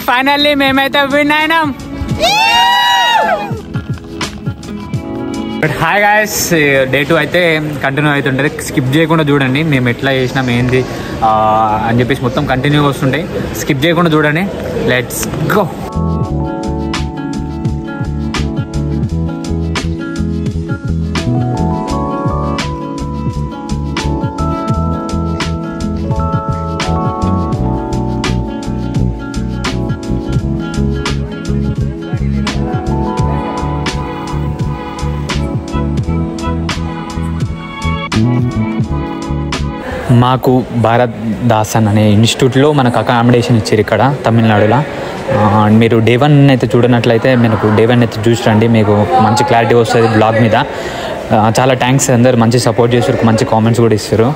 Finally మేమైతే win అయినాం. Hi guys, day 2 అయితే కంటిన్యూ అవుతుంటుంది. స్కిప్ చేయకుండా చూడండి మేము ఎట్లా చేసినాం ఏంది అని చెప్పేసి మొత్తం కంటిన్యూ వస్తుంటాయి. స్కిప్ చేయకుండా చూడండి. Let's go. మాకు భారత్ దాసన్ అనే ఇన్స్టిట్యూట్లో మనకు అకామిడేషన్ ఇచ్చారు ఇక్కడ తమిళనాడులో. మీరు డే 1 అయితే చూడనట్లయితే మీకు డే 1 అయితే చూసి రండి, మీకు మంచి క్లారిటీ వస్తుంది బ్లాగ్ మీద. చాలా థ్యాంక్స్, అందరు మంచి సపోర్ట్ చేస్తారు, మంచి కామెంట్స్ కూడా ఇస్తారు.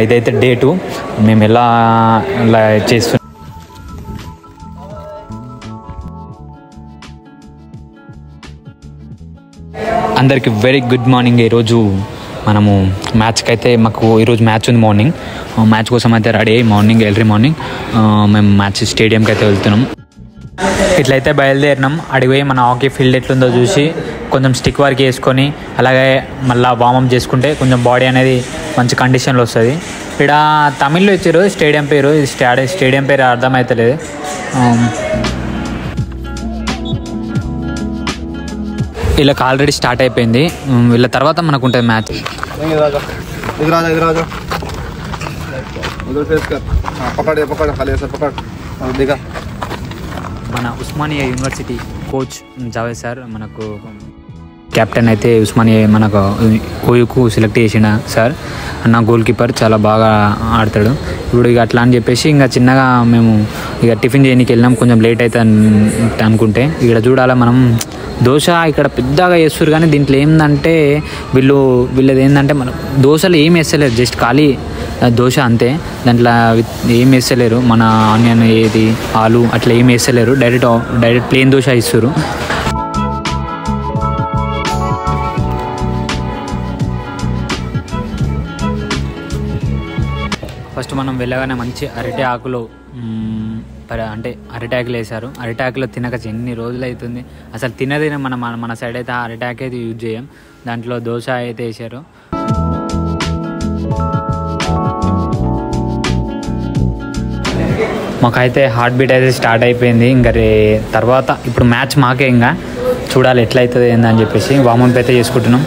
ఇదైతే డే 2 మేము ఎలా చేస్తున్నాం. అందరికీ వెరీ గుడ్ మార్నింగ్. ఈరోజు మనము మ్యాచ్కి అయితే మాకు ఈరోజు మ్యాచ్ ఉంది మార్నింగ్. మ్యాచ్ కోసం అయితే రెడీ అయ్యి ఎర్లీ మార్నింగ్ మేము మ్యాచ్ స్టేడియంకి అయితే వెళ్తున్నాం. ఇట్లయితే బయలుదేరినాం. అడిగిపోయి మన హాకీ ఫీల్డ్ ఎట్లుందో చూసి కొంచెం స్టిక్ వర్క్ వేసుకొని అలాగే మళ్ళీ వార్మప్ చేసుకుంటే కొంచెం బాడీ అనేది మంచి కండిషన్లో వస్తుంది. ఇక్కడ తమిళ్లో ఇచ్చారు స్టేడియం పేరు, స్టేడియం పేరు అర్థమవుతలేదు. వీళ్ళకి ఆల్రెడీ స్టార్ట్ అయిపోయింది. వీళ్ళ తర్వాత మనకు ఉంటుంది మ్యాచ్. మన Osmania university coach Javed sir మనకు కెప్టెన్ అయితే ఉస్మానియా మనకు ఓయూకు సెలెక్ట్ చేసిన సార్. నా గోల్ కీపర్ చాలా బాగా ఆడతాడు. ఇప్పుడు ఇక అట్లా అని చెప్పేసి ఇంకా చిన్నగా మేము ఇక టిఫిన్ చేయడానికి వెళ్ళినాం. కొంచెం లేట్ అవుతుంది అనుకుంటే ఇక్కడ చూడాలి మనం దోశ ఇక్కడ పెద్దగా వేస్తారు కానీ దీంట్లో ఏంటంటే వీళ్ళది ఏంటంటే మన దోశలు ఏం వేస్తలేరు, జస్ట్ ఖాళీ దోశ అంతే. దాంట్లో ఏం వేస్తలేరు, మన ఆనియన్ ఏది ఆలు అట్లా ఏం వేస్తలేరు, డైరెక్ట్ ప్లెయిన్ దోశ ఇస్తారు. ఫస్ట్ మనం వెళ్ళగానే మంచి అరటి ఆకులు వేసారు. అరిటాకులో తినక ఎన్ని రోజులు అవుతుంది, అసలు తినదిన మన సైడ్ అయితే అరిటాక్ అయితే యూజ్ చేయం. దాంట్లో దోశ అయితే వేసారు. మాకైతే హార్ట్ బీట్ అయితే స్టార్ట్ అయిపోయింది. ఇంకా తర్వాత ఇప్పుడు మ్యాచ్ మాకే ఇంకా చూడాలి ఎట్లయితుంది ఏందని చెప్పేసి వార్మప్ అయితే చేసుకుంటున్నాం.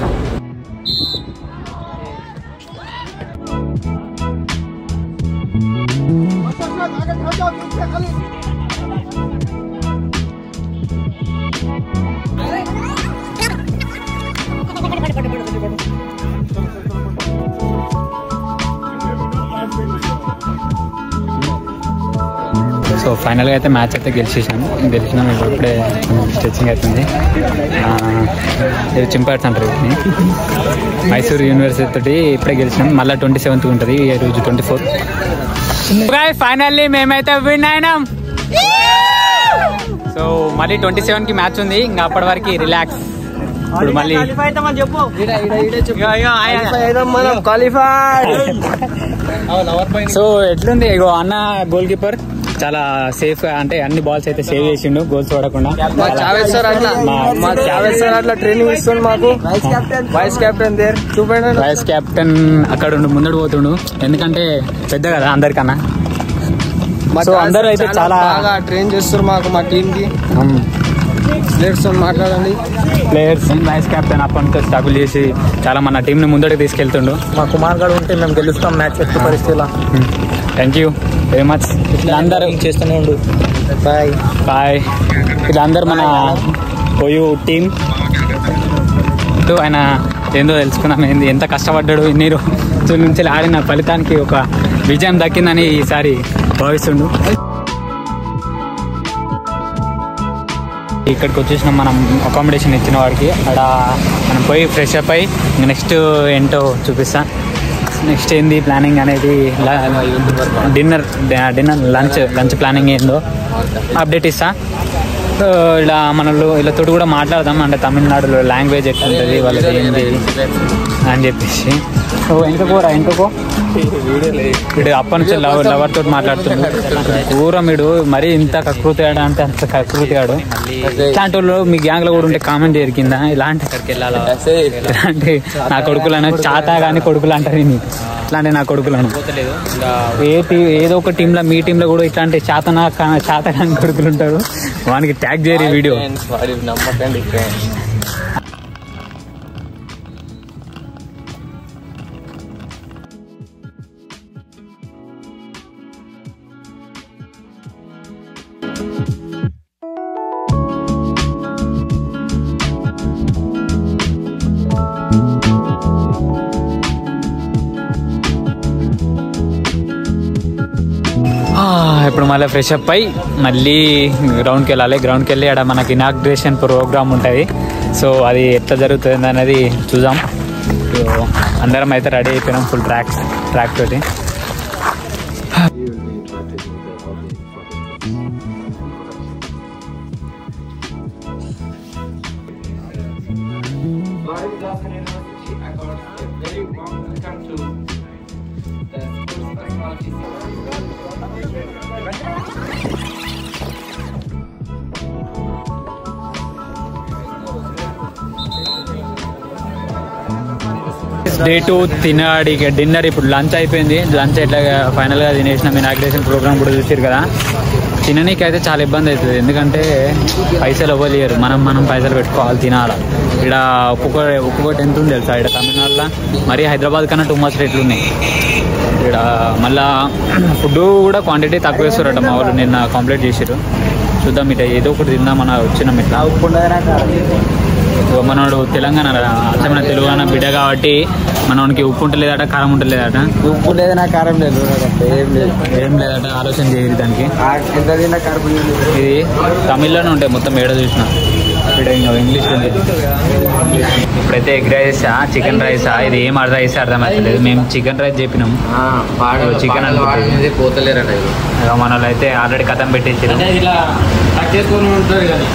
సో ఫైనల్గా అయితే మ్యాచ్ అయితే గెలిచినాం. ఇప్పుడే స్ట్రెచింగ్ అవుతుంది. ఇది చింపాట్స్ అంటారు. మైసూర్ యూనివర్సిటీ తోటి ఇప్పుడే గెలిచినాం. మళ్ళీ 27th ఉంటుంది, ఈ రోజు 24. ఫైనల్లీ మేమైతే విన్ అయినాం. సో మళ్ళీ 27కి మ్యాచ్ ఉంది. ఇంకా అప్పటి వరకు రిలాక్స్. ఇప్పుడు మళ్ళీ సో ఎట్లుంది ఇగో అన్న గోల్ కీపర్ చాలా సేఫ్ గా, అంటే అన్ని బాల్స్ అయితే సేవ్ చేసిండు గోల్స్ పడకుండా. ట్రైనింగ్ ఇస్తుంది మాకు. వైస్ కెప్టెన్ అక్కడ ముందడు పోతుండు, ఎందుకంటే పెద్ద కదా అందరికన్నా. సో అందరూ అయితే చాలా బాగా ట్రైన్ చేస్తారు మాకు, మా టీమ్ కి. ప్లేయర్స్ మాట్లాడండి. ప్లేయర్స్ వైస్ కెప్టెన్ అప్పటి నుంచి స్ట్రగుల్ చేసి చాలా మన టీం ని ముందడికి తీసుకెళ్తుండు. మా కుమార్ గారు ఉంటే మేము గెలుస్తాం మ్యాచ్ ఎట్టి పరిస్థితిలో. Thank you very much. అందరూ చేస్తూనే ఉండు. Bye bye. వీళ్ళందరూ మన ఓయూ టీం. ఆయన ఏందో తెలుసుకున్నాం, ఏంది ఎంత కష్టపడ్డాడు ఇన్ని రోజుల నుంచి ఆడిన ఫలితానికి ఒక విజయం దక్కిందని ఈసారి భావిస్తుండు. ఇక్కడికి వచ్చేసినాం మనం అకామిడేషన్ ఇచ్చిన వాడికి. అక్కడ మనం పోయి ఫ్రెష్ అప్ అయ్యి నెక్స్ట్ ఏంటో చూపిస్తా. నెక్స్ట్ ఏంది ప్లానింగ్ అనేది, డిన్నర్ లంచ్ ప్లానింగ్ ఏందో అప్డేట్ ఇస్తా. ఇలా వీళ్ళతో కూడా మాట్లాడదాం, అంటే తమిళనాడులో లాంగ్వేజ్ ఎట్లా ఉంటుంది వాళ్ళది ఏంది అని చెప్పేసి. సో ఎంతకో వీడు అప్పటి నుంచి లవర్ తోటి మాట్లాడుతున్నాడు. ఘోరం వీడు మరీ ఇంత కకృతిగాడు అంటే అంత కకృతిగాడు. ఇట్లాంటి వాళ్ళు మీ గ్యాంగ్ లో కూడా ఉంటే కామెంట్ చేయరు కింద. ఇలాంటి నా కొడుకులను చాతా కానీ కొడుకులు అంటారు. ఇట్లాంటి నా కొడుకులను ఏదో ఒక టీంలో మీ టీంలో కూడా ఇట్లాంటి చాత కానీ కొడుకులు ఉంటారు. వానికి ట్యాగ్ చేయరు వీడియో. నమ్మకండి ఇప్పుడు మళ్ళీ ఫ్రెష్ అప్ అయ్యి మళ్ళీ గ్రౌండ్కి వెళ్ళాలి. గ్రౌండ్కి వెళ్ళి అక్కడ మనకి ఇనాగ్రేషన్ ప్రోగ్రామ్ ఉంటుంది. సో అది ఎట్లా జరుగుతుంది అనేది చూద్దాం. సో అందరం అయితే రెడీ అయిపోయినాం ఫుల్ ట్రాక్ తోటి. డే 2 తినాడి డిన్నర్. ఇప్పుడు లంచ్ అయిపోయింది. లంచ్ ఎట్లా ఫైనల్గా తినేసినాం. ఇనాగ్రేషన్ ప్రోగ్రామ్ కూడా చూసారు కదా. తిననీకి అయితే చాలా ఇబ్బంది అవుతుంది. ఎందుకంటే పైసలు ఇవ్వలేరు. మనం పైసలు పెట్టుకోవాలి, తినాలి. ఇక్కడ ఒక్కొక్కటి ఎంత ఉంది తెలుసా? ఇక్కడ తమిళనాడులో మరి హైదరాబాద్ కన్నా 2 మచ్ రేట్లు ఉన్నాయి. ఇక్కడ మళ్ళా ఫుడ్ కూడా క్వాంటిటీ తక్కువ వేస్తారట. మా వాళ్ళు నిన్న కంప్లీట్ చేసారు. చూద్దాం ఇట్లా ఏదో ఒకటి తిందామని వచ్చినాం. ఇట్లా మనోడు తెలంగాణ అచ్చమైన తెలంగాణ బిడ్డ కాబట్టి మనకి ఉప్పు ఉంటలేదట, కారం ఉంటలేదట. ఉప్పు లేదనా కారం లేదు, ఏం లేదట. ఆలోచన చేయరు దానికి. ఇది తమిళ్లోనే ఉంటాయి మొత్తం. ఏడ చూసిన ఇంగ్లీష్ ఉంది. ఇప్పుడైతే ఎగ్ రైసా చికెన్ రైసా ఇది ఏం రైస్ అర్థమవుతలేదు. మేము చికెన్ రైస్ చెప్పినాం. చికెన్ అనేది పోతలేరట. మన వాళ్ళు అయితే ఆల్రెడీ కథం పెట్టేసారు. ఇలా చేసుకొని ఉంటారు కానీ